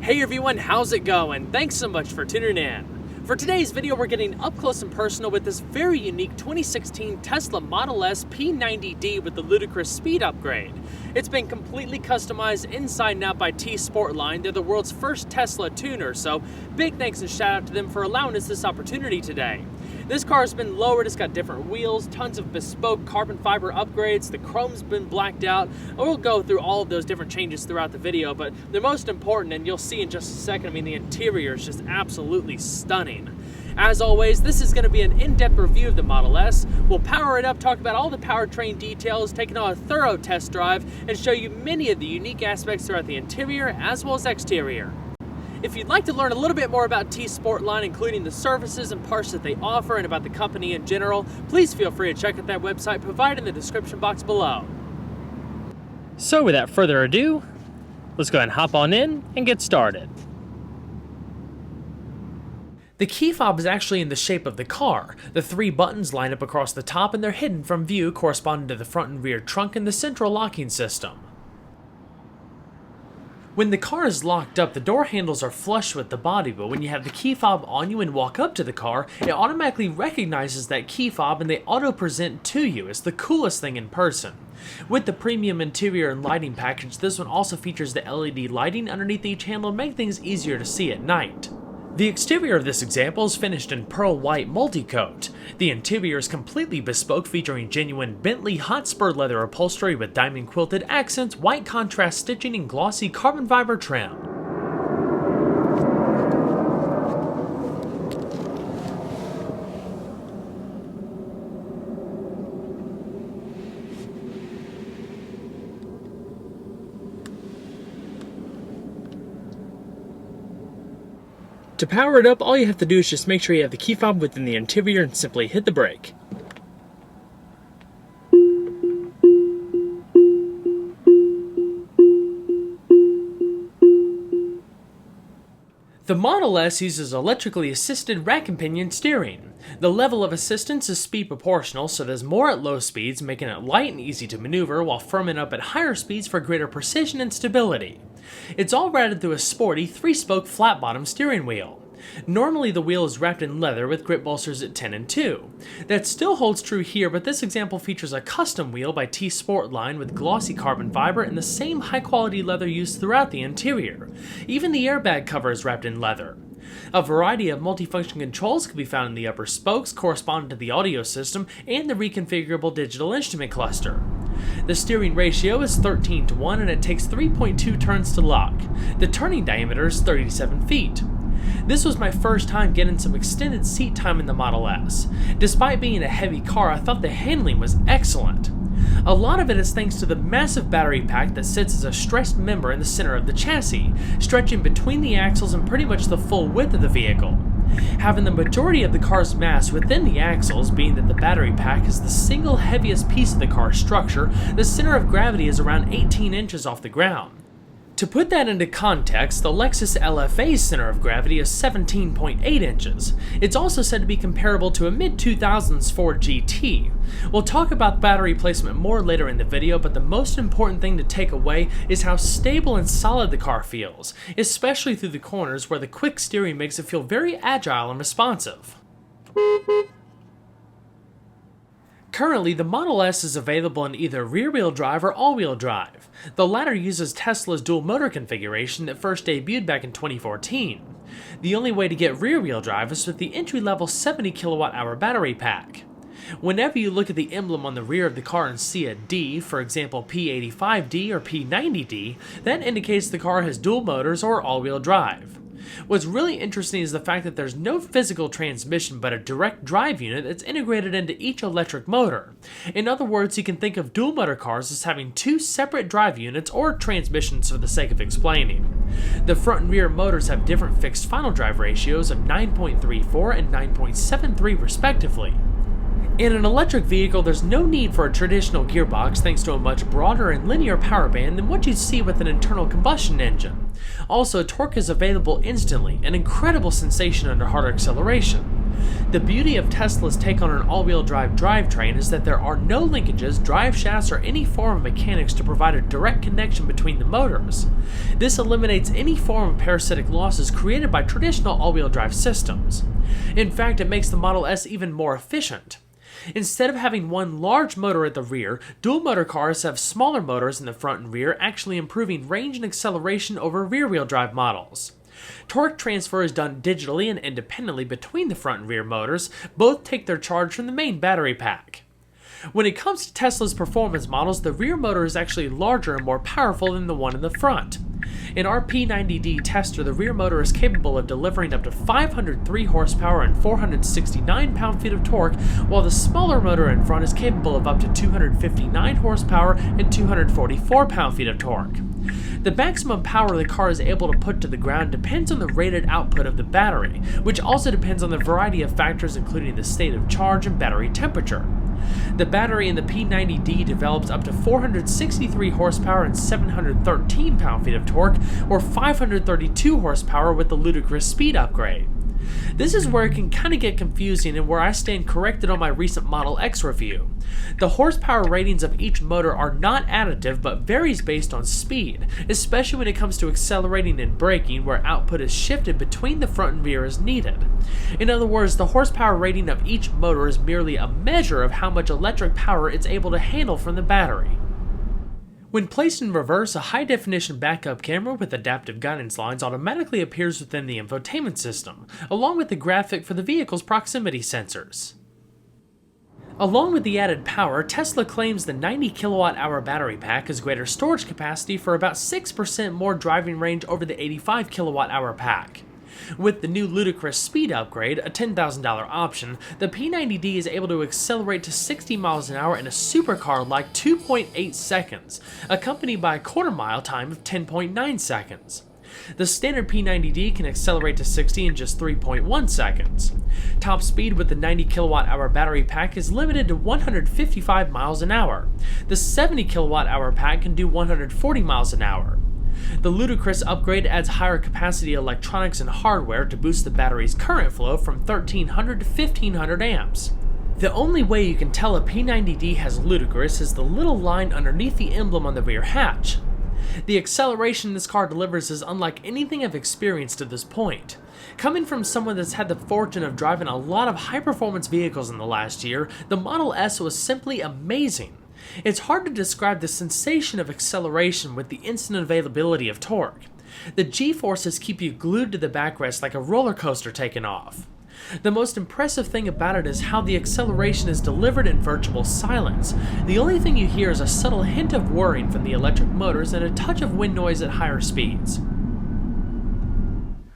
Hey everyone, how's it going? Thanks so much for tuning in. For today's video, we're getting up close and personal with this very unique 2016 Tesla Model S P90D with the Ludicrous speed upgrade. It's been completely customized inside and out by T-Sportline. They're the world's first Tesla tuner, so big thanks and shout out to them for allowing us this opportunity today. This car has been lowered, it's got different wheels, tons of bespoke carbon fiber upgrades, the chrome's been blacked out. We'll go through all of those different changes throughout the video, but the most important, and you'll see in just a second, the interior is just absolutely stunning. As always, this is going to be an in-depth review of the Model S. We'll power it up, talk about all the powertrain details, take it on a thorough test drive, and show you many of the unique aspects throughout the interior as well as exterior. If you'd like to learn a little bit more about T-Sportline, including the services and parts that they offer and about the company in general, please feel free to check out that website provided in the description box below. So without further ado, let's go ahead and hop on in and get started. The key fob is actually in the shape of the car. The three buttons line up across the top and they're hidden from view, corresponding to the front and rear trunk and the central locking system. When the car is locked up, the door handles are flush with the body, but when you have the key fob on you and walk up to the car, it automatically recognizes that key fob and they auto-present to you. It's the coolest thing in person. With the premium interior and lighting package, this one also features the LED lighting underneath each handle to make things easier to see at night. The exterior of this example is finished in pearl white multi-coat. The interior is completely bespoke, featuring genuine Bentley Hotspur leather upholstery with diamond quilted accents, white contrast stitching, and glossy carbon fiber trim. To power it up, all you have to do is just make sure you have the key fob within the interior and simply hit the brake. The Model S uses electrically assisted rack and pinion steering. The level of assistance is speed proportional, so there's more at low speeds, making it light and easy to maneuver, while firming up at higher speeds for greater precision and stability. It's all routed through a sporty 3-spoke flat-bottom steering wheel. Normally the wheel is wrapped in leather with grip bolsters at 10 and 2. That still holds true here, but this example features a custom wheel by T-Sportline with glossy carbon fiber and the same high-quality leather used throughout the interior. Even the airbag cover is wrapped in leather. A variety of multifunction controls can be found in the upper spokes, corresponding to the audio system and the reconfigurable digital instrument cluster. The steering ratio is 13:1 and it takes 3.2 turns to lock. The turning diameter is 37 feet. This was my first time getting some extended seat time in the Model S. Despite being a heavy car, I thought the handling was excellent. A lot of it is thanks to the massive battery pack that sits as a stressed member in the center of the chassis, stretching between the axles and pretty much the full width of the vehicle. Having the majority of the car's mass within the axles, being that the battery pack is the single heaviest piece of the car's structure, the center of gravity is around 18 inches off the ground. To put that into context, the Lexus LFA's center of gravity is 17.8 inches. It's also said to be comparable to a mid-2000s Ford GT. We'll talk about battery placement more later in the video, but the most important thing to take away is how stable and solid the car feels, especially through the corners where the quick steering makes it feel very agile and responsive. Currently, the Model S is available in either rear-wheel drive or all-wheel drive. The latter uses Tesla's dual-motor configuration that first debuted back in 2014. The only way to get rear-wheel drive is with the entry-level 70 kilowatt-hour battery pack. Whenever you look at the emblem on the rear of the car and see a D, for example P85D or P90D, that indicates the car has dual motors or all-wheel drive. What's really interesting is the fact that there's no physical transmission but a direct drive unit that's integrated into each electric motor. In other words, you can think of dual motor cars as having two separate drive units or transmissions for the sake of explaining. The front and rear motors have different fixed final drive ratios of 9.34 and 9.73 respectively. In an electric vehicle, there's no need for a traditional gearbox thanks to a much broader and linear power band than what you'd see with an internal combustion engine. Also, torque is available instantly, an incredible sensation under harder acceleration. The beauty of Tesla's take on an all-wheel drive drivetrain is that there are no linkages, drive shafts, or any form of mechanics to provide a direct connection between the motors. This eliminates any form of parasitic losses created by traditional all-wheel drive systems. In fact, it makes the Model S even more efficient. Instead of having one large motor at the rear, dual-motor cars have smaller motors in the front and rear, actually improving range and acceleration over rear-wheel drive models. Torque transfer is done digitally and independently between the front and rear motors. Both take their charge from the main battery pack. When it comes to Tesla's performance models, the rear motor is actually larger and more powerful than the one in the front. In our P90D tester, the rear motor is capable of delivering up to 503 horsepower and 469 pound-feet of torque, while the smaller motor in front is capable of up to 259 horsepower and 244 pound-feet of torque. The maximum power the car is able to put to the ground depends on the rated output of the battery, which also depends on the variety of factors including the state of charge and battery temperature. The battery in the P90D develops up to 463 horsepower and 713 pound-feet of torque, or 532 horsepower with the Ludicrous speed upgrade. This is where it can kind of get confusing and where I stand corrected on my recent Model X review. The horsepower ratings of each motor are not additive but varies based on speed, especially when it comes to accelerating and braking where output is shifted between the front and rear as needed. In other words, the horsepower rating of each motor is merely a measure of how much electric power it's able to handle from the battery. When placed in reverse, a high-definition backup camera with adaptive guidance lines automatically appears within the infotainment system, along with the graphic for the vehicle's proximity sensors. Along with the added power, Tesla claims the 90 kilowatt-hour battery pack has greater storage capacity for about 6% more driving range over the 85 kilowatt-hour pack. With the new Ludicrous speed upgrade, a $10,000 option, the P90D is able to accelerate to 60 miles an hour in a supercar-like 2.8 seconds, accompanied by a quarter-mile time of 10.9 seconds. The standard P90D can accelerate to 60 in just 3.1 seconds. Top speed with the 90 kilowatt-hour battery pack is limited to 155 miles an hour. The 70 kilowatt-hour pack can do 140 miles an hour. The Ludicrous upgrade adds higher capacity electronics and hardware to boost the battery's current flow from 1300 to 1500 amps. The only way you can tell a P90D has Ludicrous is the little line underneath the emblem on the rear hatch. The acceleration this car delivers is unlike anything I've experienced to this point. Coming from someone that's had the fortune of driving a lot of high-performance vehicles in the last year, the Model S was simply amazing. It's hard to describe the sensation of acceleration with the instant availability of torque. The G-forces keep you glued to the backrest like a roller coaster taking off. The most impressive thing about it is how the acceleration is delivered in virtual silence. The only thing you hear is a subtle hint of whirring from the electric motors and a touch of wind noise at higher speeds.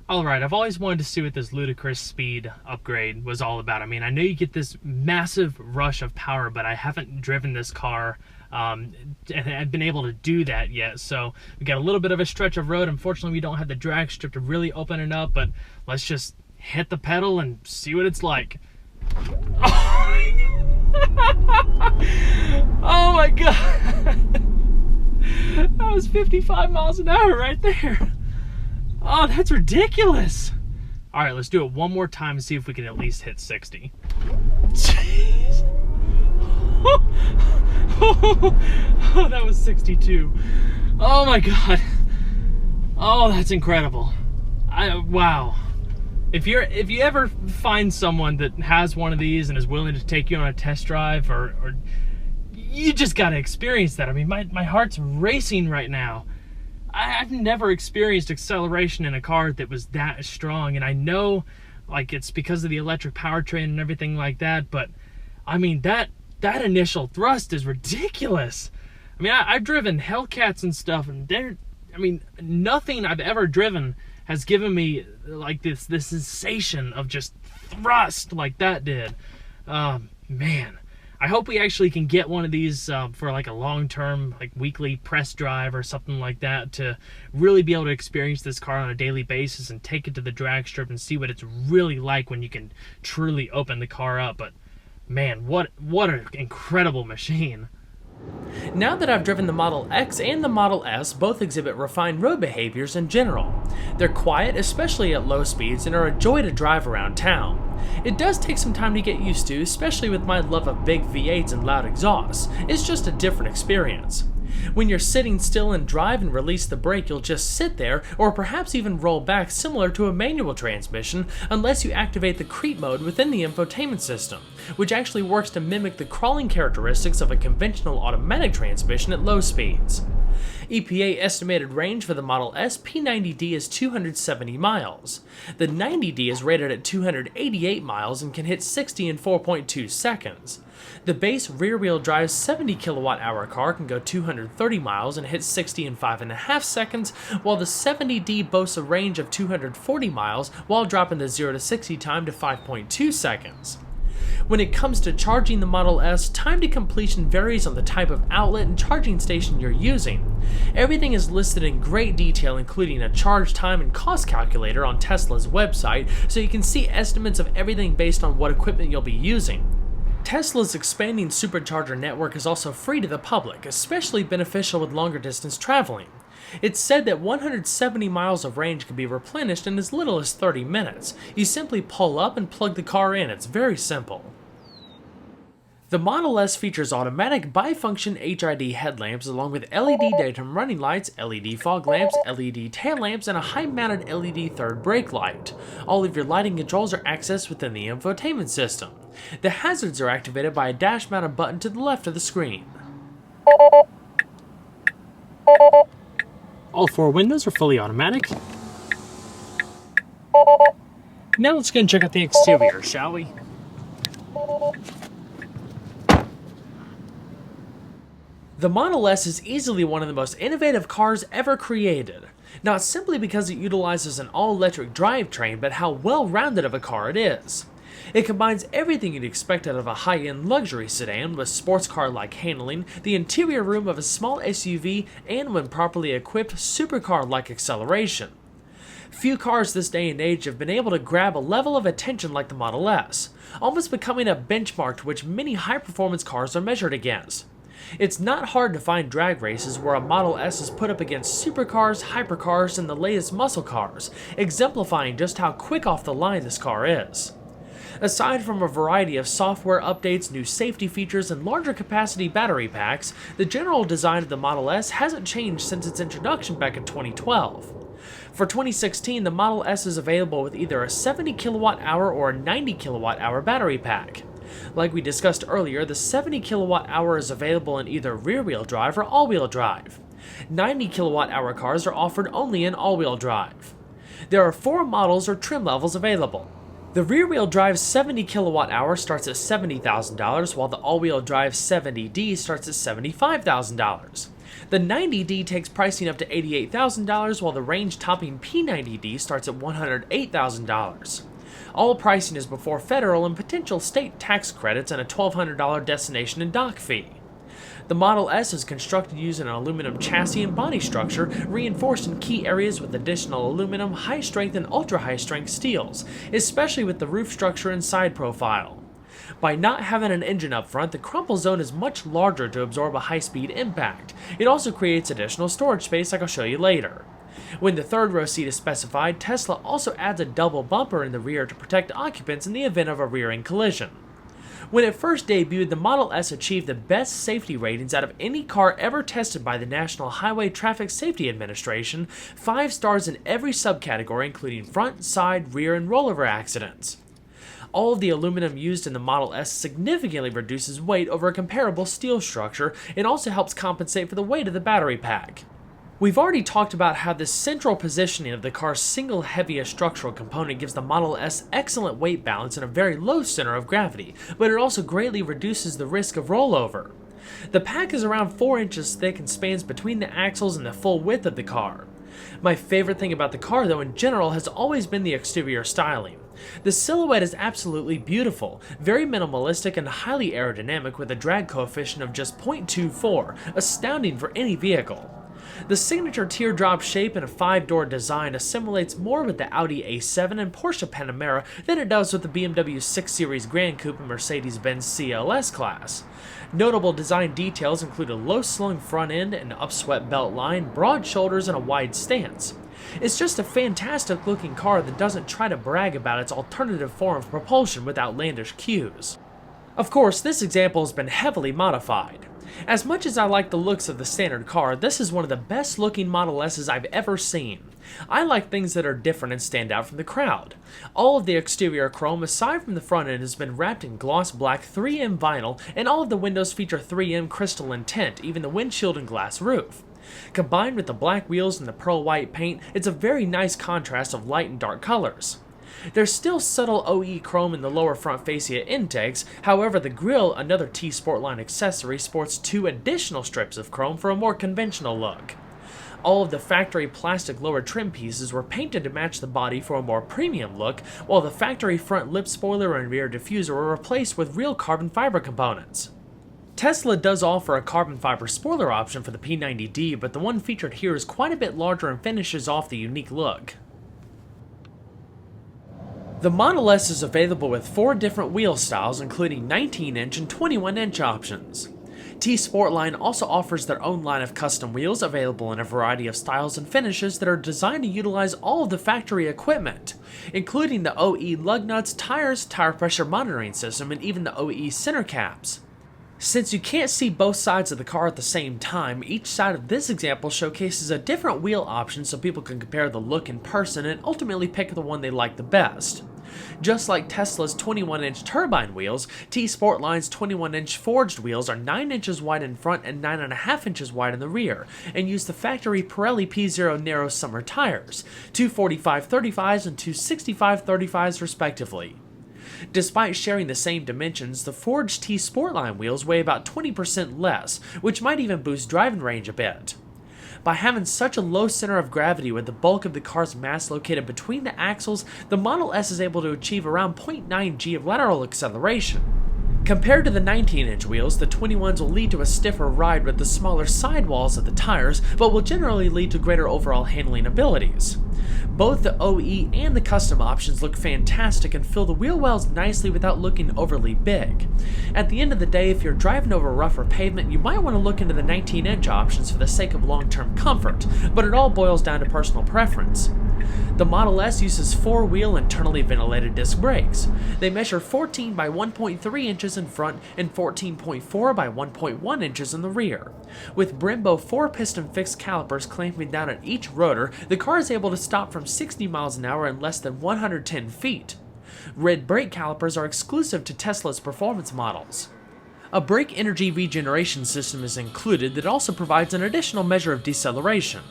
Alright, I've always wanted to see what this Ludicrous speed upgrade was all about. I mean, I know you get this massive rush of power, but I haven't driven this car and I've been able to do that yet. So we got a little bit of a stretch of road. Unfortunately, we don't have the drag strip to really open it up, but let's just hit the pedal and see what it's like. Oh my god! That was 55 miles an hour right there. Oh, that's ridiculous. All right, let's do it one more time and see if we can at least hit 60. Jeez. Oh, that was 62. Oh my god. Oh, that's incredible. Wow. If you ever find someone that has one of these and is willing to take you on a test drive, or you just got to experience that. I mean, my heart's racing right now. I've never experienced acceleration in a car that was that strong, and I know like it's because of the electric powertrain and everything like that, but I mean that initial thrust is ridiculous. I mean, I've driven Hellcats and stuff, and nothing I've ever driven has given me like this sensation of just thrust like that did. Man, I hope we actually can get one of these for like a long-term, like weekly press drive or something like that, to really be able to experience this car on a daily basis and take it to the drag strip and see what it's really like when you can truly open the car up. But Man, what an incredible machine. Now that I've driven the Model X and the Model S, both exhibit refined road behaviors in general. They're quiet, especially at low speeds, and are a joy to drive around town. It does take some time to get used to, especially with my love of big V8s and loud exhausts. It's just a different experience. When you're sitting still and drive and release the brake, you'll just sit there, or perhaps even roll back similar to a manual transmission, unless you activate the creep mode within the infotainment system, which actually works to mimic the crawling characteristics of a conventional automatic transmission at low speeds. EPA estimated range for the Model S P90D is 270 miles. The 90D is rated at 288 miles and can hit 60 in 4.2 seconds. The base rear-wheel drive 70 kilowatt-hour car can go 230 miles and hit 60 in 5.5 seconds, while the 70D boasts a range of 240 miles while dropping the 0 to 60 time to 5.2 seconds. When it comes to charging the Model S, time to completion varies on the type of outlet and charging station you're using. Everything is listed in great detail, including a charge time and cost calculator on Tesla's website, so you can see estimates of everything based on what equipment you'll be using. Tesla's expanding supercharger network is also free to the public, especially beneficial with longer distance traveling. It's said that 170 miles of range can be replenished in as little as 30 minutes. You simply pull up and plug the car in. It's very simple. The Model S features automatic bifunction HID headlamps along with LED daytime running lights, LED fog lamps, LED tail lamps, and a high-mounted LED third brake light. All of your lighting controls are accessed within the infotainment system. The hazards are activated by a dash-mounted button to the left of the screen. All 4 windows are fully automatic. Now let's go and check out the exterior, shall we? The Model S is easily one of the most innovative cars ever created, not simply because it utilizes an all-electric drivetrain, but how well-rounded of a car it is. It combines everything you'd expect out of a high-end luxury sedan with sports car-like handling, the interior room of a small SUV, and when properly equipped, supercar-like acceleration. Few cars this day and age have been able to grab a level of attention like the Model S, almost becoming a benchmark to which many high-performance cars are measured against. It's not hard to find drag races where a Model S is put up against supercars, hypercars, and the latest muscle cars, exemplifying just how quick off the line this car is. Aside from a variety of software updates, new safety features, and larger capacity battery packs, the general design of the Model S hasn't changed since its introduction back in 2012. For 2016, the Model S is available with either a 70 kilowatt-hour or a 90 kilowatt-hour battery pack. Like we discussed earlier, the 70 kilowatt-hour is available in either rear-wheel drive or all-wheel drive. 90 kilowatt-hour cars are offered only in all-wheel drive. There are 4 models or trim levels available. The rear-wheel drive 70 kilowatt-hour starts at $70,000, while the all-wheel drive 70D starts at $75,000. The 90D takes pricing up to $88,000, while the range-topping P90D starts at $108,000. All pricing is before federal and potential state tax credits and a $1,200 destination and dock fee. The Model S is constructed using an aluminum chassis and body structure, reinforced in key areas with additional aluminum, high-strength, and ultra-high-strength steels, especially with the roof structure and side profile. By not having an engine up front, the crumple zone is much larger to absorb a high-speed impact. It also creates additional storage space like I'll show you later. When the third row seat is specified, Tesla also adds a double bumper in the rear to protect occupants in the event of a rear-end collision. When it first debuted, the Model S achieved the best safety ratings out of any car ever tested by the National Highway Traffic Safety Administration, 5 stars in every subcategory including front, side, rear, and rollover accidents. All of the aluminum used in the Model S significantly reduces weight over a comparable steel structure and also helps compensate for the weight of the battery pack. We've already talked about how the central positioning of the car's single heaviest structural component gives the Model S excellent weight balance and a very low center of gravity, but it also greatly reduces the risk of rollover. The pack is around 4 inches thick and spans between the axles and the full width of the car. My favorite thing about the car, though, in general, has always been the exterior styling. The silhouette is absolutely beautiful, very minimalistic and highly aerodynamic with a drag coefficient of just 0.24, astounding for any vehicle. The signature teardrop shape and a 5-door design assimilates more with the Audi A7 and Porsche Panamera than it does with the BMW 6 Series Gran Coupe and Mercedes-Benz CLS class. Notable design details include a low-slung front end, an upswept belt line, broad shoulders, and a wide stance. It's just a fantastic looking car that doesn't try to brag about its alternative form of propulsion with outlandish cues. Of course, this example has been heavily modified. As much as I like the looks of the standard car, this is one of the best looking Model S's I've ever seen. I like things that are different and stand out from the crowd. All of the exterior chrome aside from the front end has been wrapped in gloss black 3M vinyl, and all of the windows feature 3M crystalline tint, even the windshield and glass roof. Combined with the black wheels and the pearl white paint, it's a very nice contrast of light and dark colors. There's still subtle OE chrome in the lower front fascia intakes, however the grille, another T-Sportline accessory, sports 2 additional strips of chrome for a more conventional look. All of the factory plastic lower trim pieces were painted to match the body for a more premium look, while the factory front lip spoiler and rear diffuser were replaced with real carbon fiber components. Tesla does offer a carbon fiber spoiler option for the P90D, but the one featured here is quite a bit larger and finishes off the unique look. The Model S is available with 4 different wheel styles, including 19-inch and 21-inch options. T-Sportline also offers their own line of custom wheels available in a variety of styles and finishes that are designed to utilize all of the factory equipment, including the OE lug nuts, tires, tire pressure monitoring system, and even the OE center caps. Since you can't see both sides of the car at the same time, each side of this example showcases a different wheel option so people can compare the look in person and ultimately pick the one they like the best. Just like Tesla's 21-inch turbine wheels, T-Sportline's 21-inch forged wheels are 9 inches wide in front and 9.5 inches wide in the rear, and use the factory Pirelli P0 narrow summer tires, 245/35s and 265/35s respectively. Despite sharing the same dimensions, the forged T-Sportline wheels weigh about 20% less, which might even boost driving range a bit. By having such a low center of gravity with the bulk of the car's mass located between the axles, the Model S is able to achieve around 0.9 g of lateral acceleration. Compared to the 19-inch wheels, the 21s will lead to a stiffer ride with the smaller sidewalls of the tires, but will generally lead to greater overall handling abilities. Both the OE and the custom options look fantastic and fill the wheel wells nicely without looking overly big. At the end of the day, if you're driving over rougher pavement, you might want to look into the 19-inch options for the sake of long-term comfort, but it all boils down to personal preference. The Model S uses 4-wheel internally ventilated disc brakes. They measure 14 by 1.3 inches in front and 14.4 by 1.1 inches in the rear. With Brembo 4-piston fixed calipers clamping down at each rotor, the car is able to stop from 60 miles an hour in less than 110 feet. Red brake calipers are exclusive to Tesla's performance models. A brake energy regeneration system is included that also provides an additional measure of deceleration.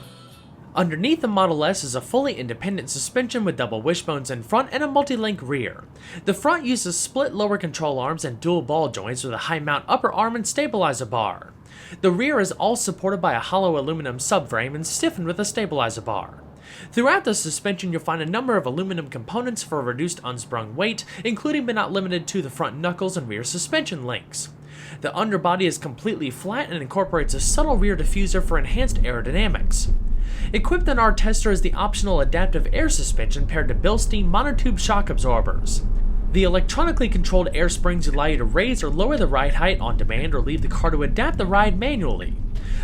Underneath the Model S is a fully independent suspension with double wishbones in front and a multi-link rear. The front uses split lower control arms and dual ball joints with a high mount upper arm and stabilizer bar. The rear is all supported by a hollow aluminum subframe and stiffened with a stabilizer bar. Throughout the suspension, you'll find a number of aluminum components for reduced unsprung weight, including but not limited to the front knuckles and rear suspension links. The underbody is completely flat and incorporates a subtle rear diffuser for enhanced aerodynamics. Equipped in our tester is the optional adaptive air suspension paired to Bilstein monotube shock absorbers. The electronically controlled air springs allow you to raise or lower the ride height on demand or leave the car to adapt the ride manually.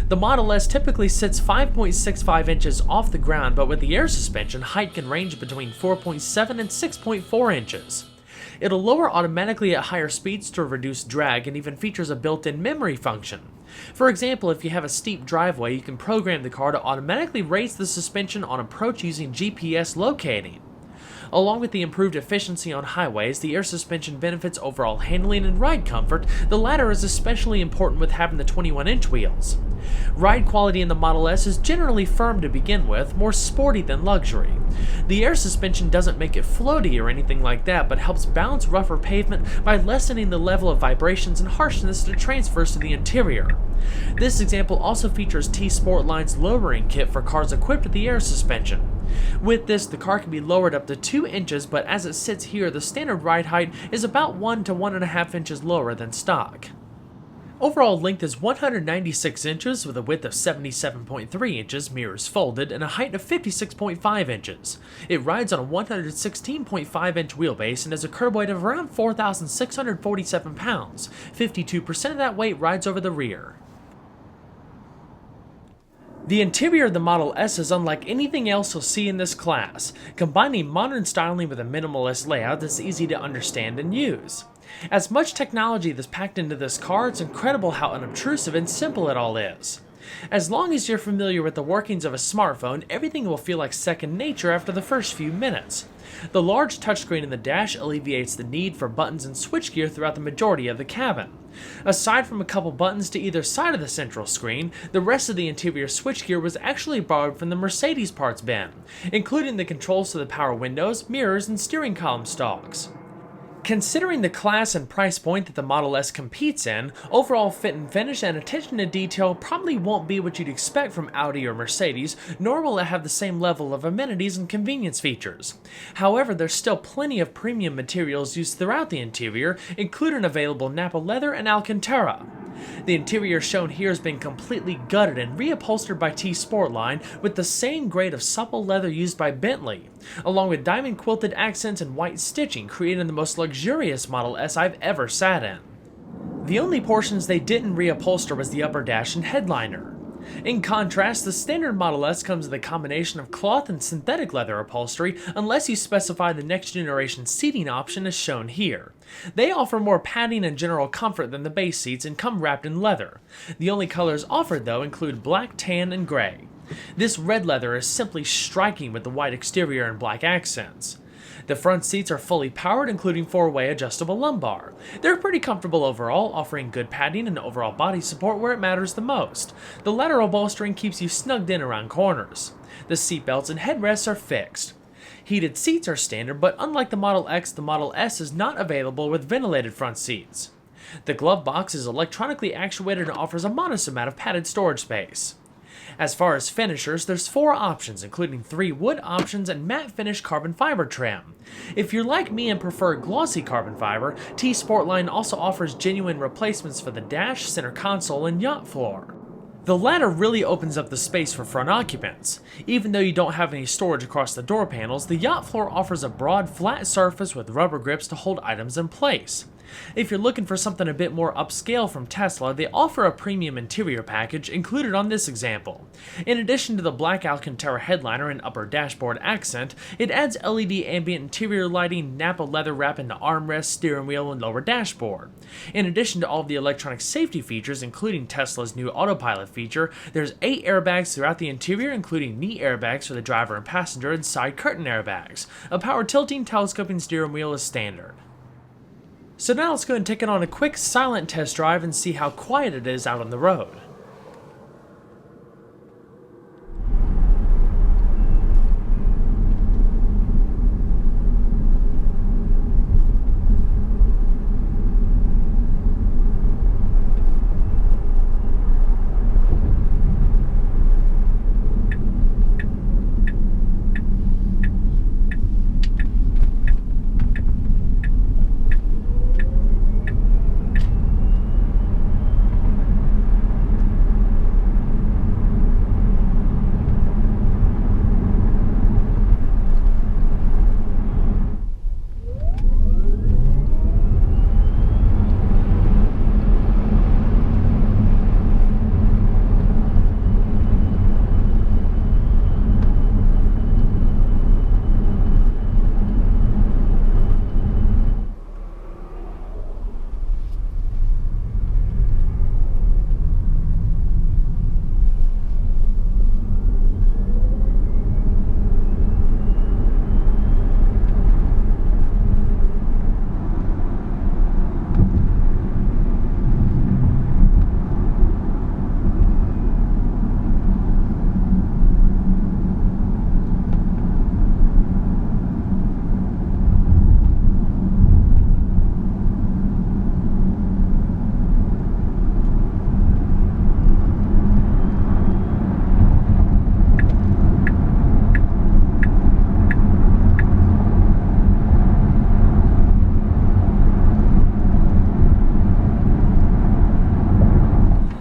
The Model S typically sits 5.65 inches off the ground, but with the air suspension, height can range between 4.7 and 6.4 inches. It'll lower automatically at higher speeds to reduce drag and even features a built-in memory function. For example, if you have a steep driveway, you can program the car to automatically raise the suspension on approach using GPS locating. Along with the improved efficiency on highways, the air suspension benefits overall handling and ride comfort. The latter is especially important with having the 21-inch wheels. Ride quality in the Model S is generally firm to begin with, more sporty than luxury. The air suspension doesn't make it floaty or anything like that, but helps balance rougher pavement by lessening the level of vibrations and harshness that transfers to the interior. This example also features T-Sportline's lowering kit for cars equipped with the air suspension. With this, the car can be lowered up to 2 inches, but as it sits here, the standard ride height is about 1 to 1.5 inches lower than stock. Overall length is 196 inches with a width of 77.3 inches, mirrors folded, and a height of 56.5 inches. It rides on a 116.5-inch wheelbase and has a curb weight of around 4,647 pounds. 52% of that weight rides over the rear. The interior of the Model S is unlike anything else you'll see in this class, combining modern styling with a minimalist layout that's easy to understand and use. As much technology that's packed into this car, it's incredible how unobtrusive and simple it all is. As long as you're familiar with the workings of a smartphone, everything will feel like second nature after the first few minutes. The large touchscreen in the dash alleviates the need for buttons and switchgear throughout the majority of the cabin. Aside from a couple buttons to either side of the central screen, the rest of the interior switchgear was actually borrowed from the Mercedes parts bin, including the controls to the power windows, mirrors, and steering column stalks. Considering the class and price point that the Model S competes in, overall fit and finish and attention to detail probably won't be what you'd expect from Audi or Mercedes, nor will it have the same level of amenities and convenience features. However, there's still plenty of premium materials used throughout the interior, including available Nappa leather and Alcantara. The interior shown here has been completely gutted and reupholstered by T-Sportline with the same grade of supple leather used by Bentley, along with diamond quilted accents and white stitching, creating the most luxurious Model S I've ever sat in. The only portions they didn't reupholster was the upper dash and headliner. In contrast, the standard Model S comes with a combination of cloth and synthetic leather upholstery unless you specify the next generation seating option as shown here. They offer more padding and general comfort than the base seats and come wrapped in leather. The only colors offered though include black, tan, and gray. This red leather is simply striking with the white exterior and black accents. The front seats are fully powered, including 4-way adjustable lumbar. They're pretty comfortable overall, offering good padding and overall body support where it matters the most. The lateral bolstering keeps you snugged in around corners. The seatbelts and headrests are fixed. Heated seats are standard, but unlike the Model X, the Model S is not available with ventilated front seats. The glove box is electronically actuated and offers a modest amount of padded storage space. As far as finishers, there's 4 options, including 3 wood options and matte finish carbon fiber trim. If you're like me and prefer glossy carbon fiber, T-Sportline also offers genuine replacements for the dash, center console, and yacht floor. The latter really opens up the space for front occupants. Even though you don't have any storage across the door panels, the yacht floor offers a broad, flat surface with rubber grips to hold items in place. If you're looking for something a bit more upscale from Tesla, they offer a premium interior package included on this example. In addition to the black Alcantara headliner and upper dashboard accent, it adds LED ambient interior lighting, Nappa leather wrap into armrest, steering wheel, and lower dashboard. In addition to all of the electronic safety features, including Tesla's new autopilot feature, there's 8 airbags throughout the interior, including knee airbags for the driver and passenger and side curtain airbags. A power tilting telescoping steering wheel is standard. So now let's go and take it on a quick silent test drive and see how quiet it is out on the road.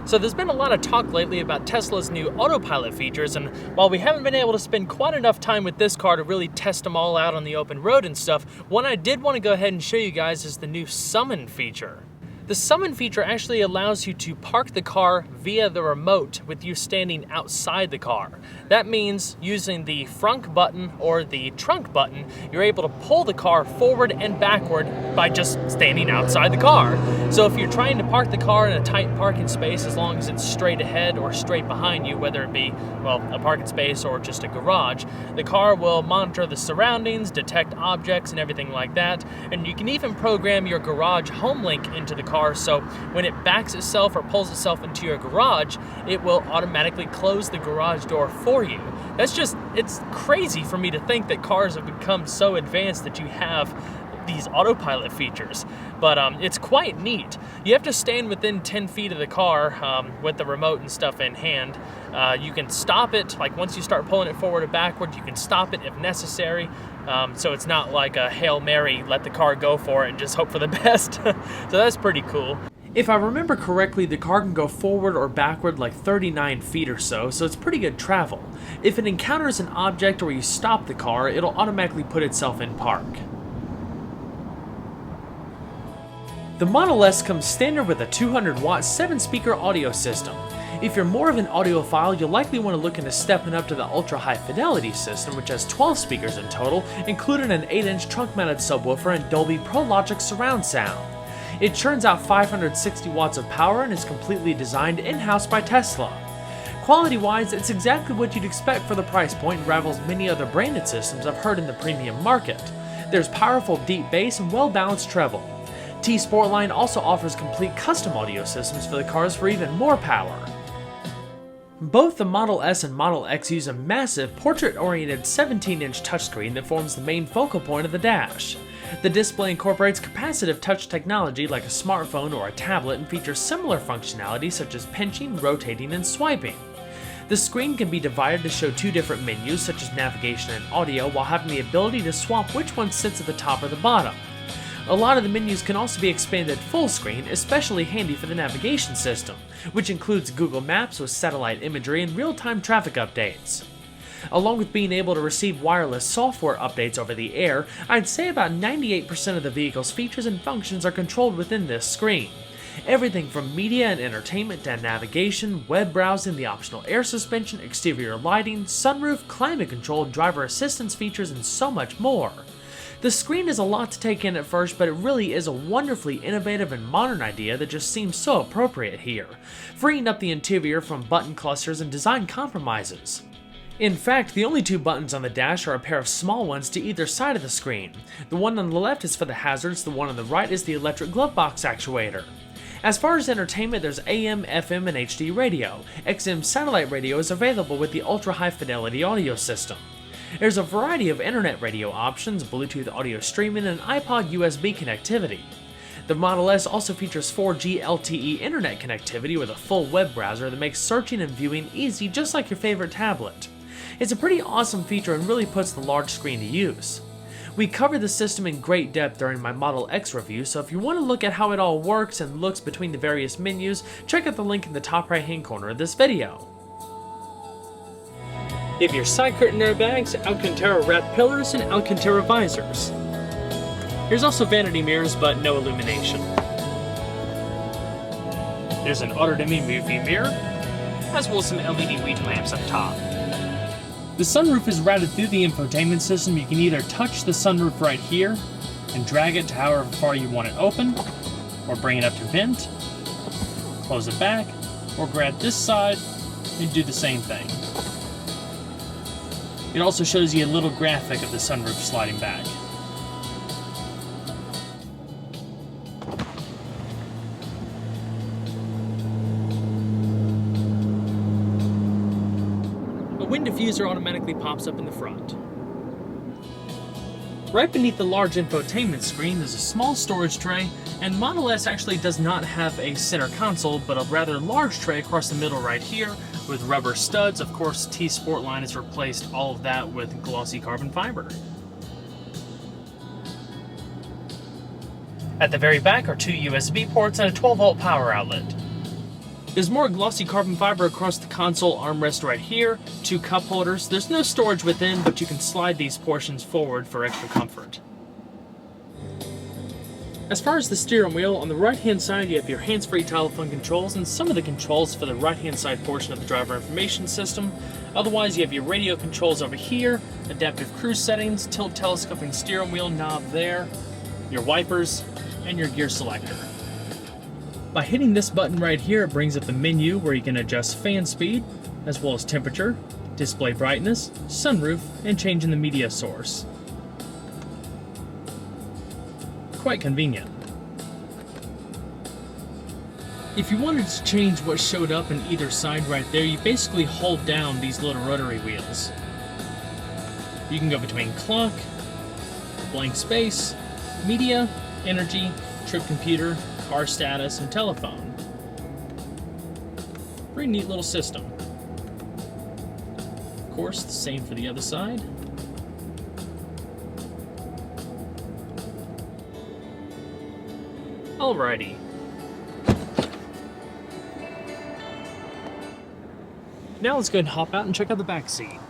So there's been a lot of talk lately about Tesla's new autopilot features, and while we haven't been able to spend quite enough time with this car to really test them all out on the open road and stuff, one I did want to go ahead and show you guys is the new Summon feature. The Summon feature actually allows you to park the car via the remote with you standing outside the car. That means using the front button or the trunk button, you're able to pull the car forward and backward by just standing outside the car. So if you're trying to park the car in a tight parking space, as long as it's straight ahead or straight behind you, whether it be, well, a parking space or just a garage, the car will monitor the surroundings, detect objects and everything like that. And you can even program your garage home link into the car, so when it backs itself or pulls itself into your garage, it will automatically close the garage door for you. It's crazy for me to think that cars have become so advanced that you have these autopilot features, but it's quite neat. You have to stand within 10 feet of the car with the remote and stuff in hand. You can stop it, like once you start pulling it forward or backward, you can stop it if necessary. So it's not like a Hail Mary, let the car go for it and just hope for the best. So that's pretty cool. If I remember correctly, the car can go forward or backward like 39 feet or so it's pretty good travel. If it encounters an object or you stop the car, it'll automatically put itself in park. The Model S comes standard with a 200-watt 7-speaker audio system. If you're more of an audiophile, you'll likely want to look into stepping up to the ultra-high fidelity system, which has 12 speakers in total, including an 8-inch trunk-mounted subwoofer and Dolby Pro Logic surround sound. It churns out 560 watts of power and is completely designed in-house by Tesla. Quality-wise, it's exactly what you'd expect for the price point and rivals many other branded systems I've heard in the premium market. There's powerful deep bass and well-balanced treble. T-Sportline also offers complete custom audio systems for the cars for even more power. Both the Model S and Model X use a massive portrait-oriented 17-inch touchscreen that forms the main focal point of the dash. The display incorporates capacitive touch technology like a smartphone or a tablet and features similar functionality such as pinching, rotating, and swiping. The screen can be divided to show two different menus such as navigation and audio, while having the ability to swap which one sits at the top or the bottom. A lot of the menus can also be expanded full screen, especially handy for the navigation system, which includes Google Maps with satellite imagery and real-time traffic updates. Along with being able to receive wireless software updates over the air, I'd say about 98% of the vehicle's features and functions are controlled within this screen. Everything from media and entertainment to navigation, web browsing, the optional air suspension, exterior lighting, sunroof, climate control, driver assistance features, and so much more. The screen is a lot to take in at first, but it really is a wonderfully innovative and modern idea that just seems so appropriate here, freeing up the interior from button clusters and design compromises. In fact, the only two buttons on the dash are a pair of small ones to either side of the screen. The one on the left is for the hazards, the one on the right is the electric glove box actuator. As far as entertainment, there's AM, FM, and HD radio. XM satellite radio is available with the ultra-high fidelity audio system. There's a variety of internet radio options, Bluetooth audio streaming, and iPod USB connectivity. The Model S also features 4G LTE internet connectivity with a full web browser that makes searching and viewing easy just like your favorite tablet. It's a pretty awesome feature and really puts the large screen to use. We covered the system in great depth during my Model X review, so if you want to look at how it all works and looks between the various menus, check out the link in the top right hand corner of this video. If your side curtain airbags, Alcantara wrapped pillars, and Alcantara visors. There's also vanity mirrors, but no illumination. There's an auto-dimming movie mirror, as well as some LED weed lamps up top. The sunroof is routed through the infotainment system. You can either touch the sunroof right here and drag it to however far you want it open, or bring it up to vent, close it back, or grab this side and do the same thing. It also shows you a little graphic of the sunroof sliding back. A wind diffuser automatically pops up in the front. Right beneath the large infotainment screen is a small storage tray, and Model S actually does not have a center console, but a rather large tray across the middle right here with rubber studs. Of course, T-Sportline has replaced all of that with glossy carbon fiber. At the very back are two USB ports and a 12-volt power outlet. There's more glossy carbon fiber across the console armrest right here, 2 cup holders. There's no storage within, but you can slide these portions forward for extra comfort. As far as the steering wheel, on the right-hand side you have your hands-free telephone controls and some of the controls for the right-hand side portion of the driver information system. Otherwise, you have your radio controls over here, adaptive cruise settings, tilt telescoping steering wheel knob there, your wipers, and your gear selector. By hitting this button right here, it brings up the menu where you can adjust fan speed, as well as temperature, display brightness, sunroof, and changing the media source. Quite convenient. If you wanted to change what showed up in either side right there, you basically hold down these little rotary wheels. You can go between clock, blank space, media, energy, trip computer, car status, and telephone. Pretty neat little system. Of course, the same for the other side. Alrighty. Now let's go ahead and hop out and check out the back seat.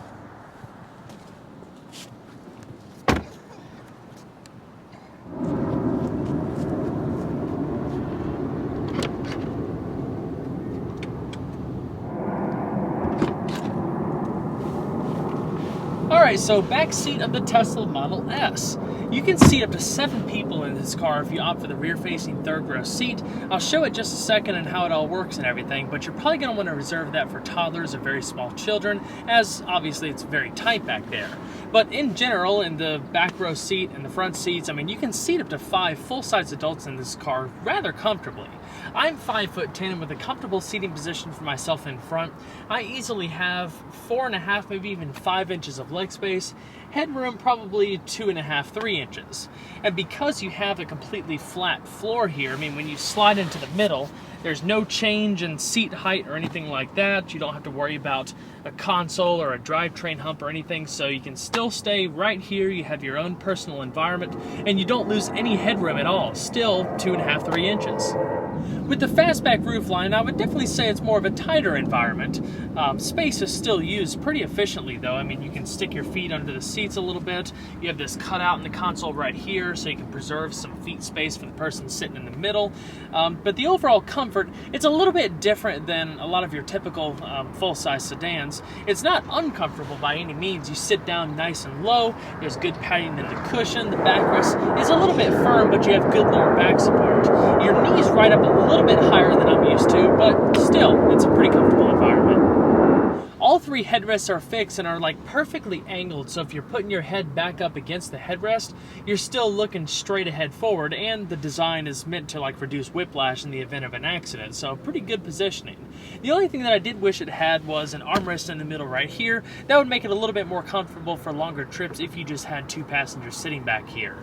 Alright, so back seat of the Tesla Model S. You can seat up to 7 people in this car if you opt for the rear-facing third row seat. I'll show it just a second and how it all works and everything, but you're probably going to want to reserve that for toddlers or very small children, as obviously it's very tight back there. But in general, in the back row seat and the front seats, I mean, you can seat up to 5 full-size adults in this car rather comfortably. I'm 5'10" and with a comfortable seating position for myself in front, I easily have 4.5, maybe even 5 inches of leg space. Headroom probably 2.5, 3 inches. And because you have a completely flat floor here, I mean, when you slide into the middle, there's no change in seat height or anything like that. You don't have to worry about a console or a drivetrain hump or anything, so you can still stay right here. You have your own personal environment, and you don't lose any headroom at all. Still 2.5, 3 inches. With the fastback roofline, I would definitely say it's more of a tighter environment. Space is still used pretty efficiently though. I mean, you can stick your feet under the seats a little bit. You have this cutout in the console right here so you can preserve some feet space for the person sitting in the middle. But the overall comfort, it's a little bit different than a lot of your typical full-size sedans. It's not uncomfortable by any means. You sit down nice and low. There's good padding in the cushion. The backrest is a little bit firm, but you have good lower back support. Your knees right up a little bit higher than I'm used to, but still, it's a pretty comfortable environment. All 3 headrests are fixed and are like perfectly angled, so if you're putting your head back up against the headrest, you're still looking straight ahead forward, and the design is meant to like reduce whiplash in the event of an accident, so pretty good positioning. The only thing that I did wish it had was an armrest in the middle right here. That would make it a little bit more comfortable for longer trips if you just had 2 passengers sitting back here.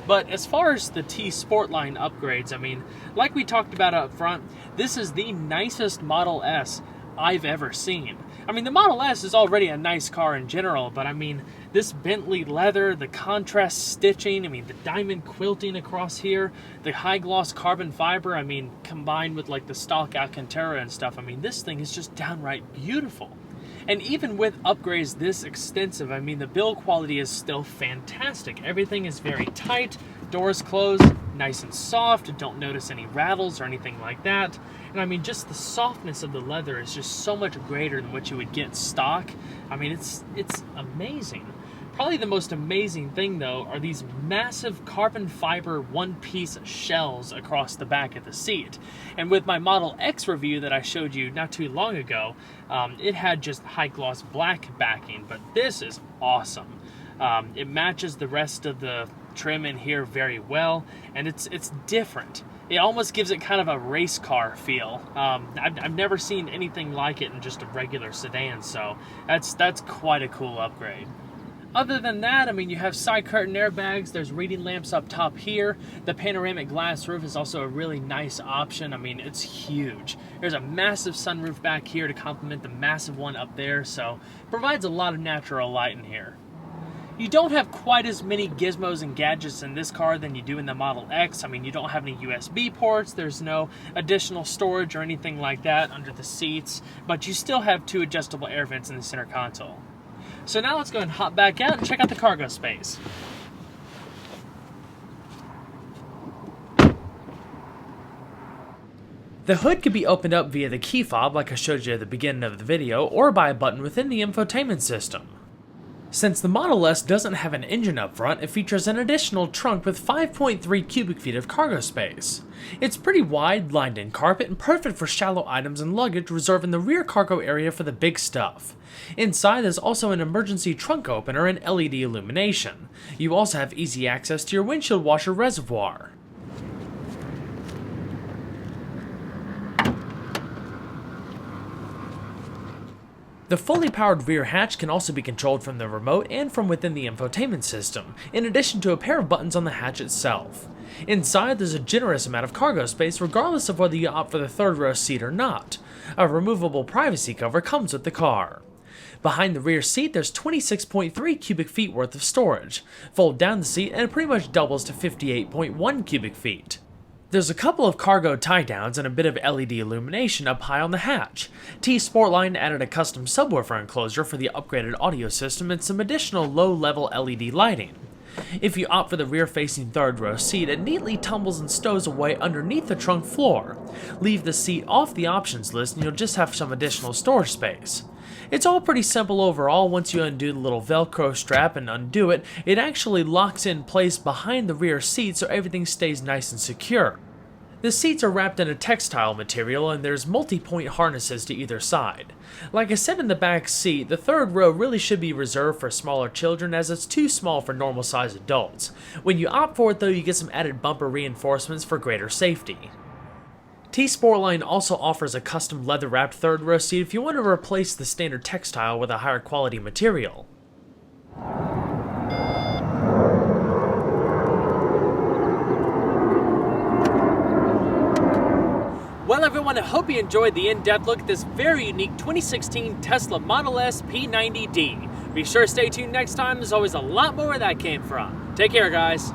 But as far as the T-Sportline upgrades, I mean, like we talked about up front, this is the nicest Model S I've ever seen. I mean, the Model S is already a nice car in general, but I mean, this Bentley leather, the contrast stitching, I mean, the diamond quilting across here, the high gloss carbon fiber, I mean, combined with like the stock Alcantara and stuff, I mean, this thing is just downright beautiful. And even with upgrades this extensive, I mean, the build quality is still fantastic. Everything is very tight, doors closed, nice and soft, don't notice any rattles or anything like that. And I mean, just the softness of the leather is just so much greater than what you would get stock. I mean, it's amazing. Probably the most amazing thing, though, are these massive carbon fiber one-piece shells across the back of the seat. And with my Model X review that I showed you not too long ago, it had just high-gloss black backing, but this is awesome. It matches the rest of the trim in here very well, and it's different. It almost gives it kind of a race car feel. I've never seen anything like it in just a regular sedan, so that's quite a cool upgrade. Other than that, I mean, you have side curtain airbags, there's reading lamps up top here. The panoramic glass roof is also a really nice option. I mean, it's huge. There's a massive sunroof back here to complement the massive one up there, so it provides a lot of natural light in here. You don't have quite as many gizmos and gadgets in this car than you do in the Model X. I mean, you don't have any USB ports, there's no additional storage or anything like that under the seats, but you still have 2 adjustable air vents in the center console. So now let's go ahead and hop back out and check out the cargo space. The hood can be opened up via the key fob like I showed you at the beginning of the video, or by a button within the infotainment system. Since the Model S doesn't have an engine up front, it features an additional trunk with 5.3 cubic feet of cargo space. It's pretty wide, lined in carpet, and perfect for shallow items and luggage, reserving the rear cargo area for the big stuff. Inside, there's also an emergency trunk opener and LED illumination. You also have easy access to your windshield washer reservoir. The fully powered rear hatch can also be controlled from the remote and from within the infotainment system, in addition to a pair of buttons on the hatch itself. Inside, there's a generous amount of cargo space regardless of whether you opt for the third row seat or not. A removable privacy cover comes with the car. Behind the rear seat, there's 26.3 cubic feet worth of storage. Fold down the seat and it pretty much doubles to 58.1 cubic feet. There's a couple of cargo tie-downs and a bit of LED illumination up high on the hatch. T-Sportline added a custom subwoofer enclosure for the upgraded audio system and some additional low-level LED lighting. If you opt for the rear-facing third-row seat, it neatly tumbles and stows away underneath the trunk floor. Leave the seat off the options list and you'll just have some additional storage space. It's all pretty simple overall. Once you undo the little Velcro strap and undo it, it actually locks in place behind the rear seat so everything stays nice and secure. The seats are wrapped in a textile material and there's multi-point harnesses to either side. Like I said in the back seat, the third row really should be reserved for smaller children as it's too small for normal-sized adults. When you opt for it though, you get some added bumper reinforcements for greater safety. T-Sportline also offers a custom leather-wrapped third row seat if you want to replace the standard textile with a higher quality material. Well everyone, I hope you enjoyed the in-depth look at this very unique 2016 Tesla Model S P90D. Be sure to stay tuned next time, there's always a lot more where that came from. Take care guys.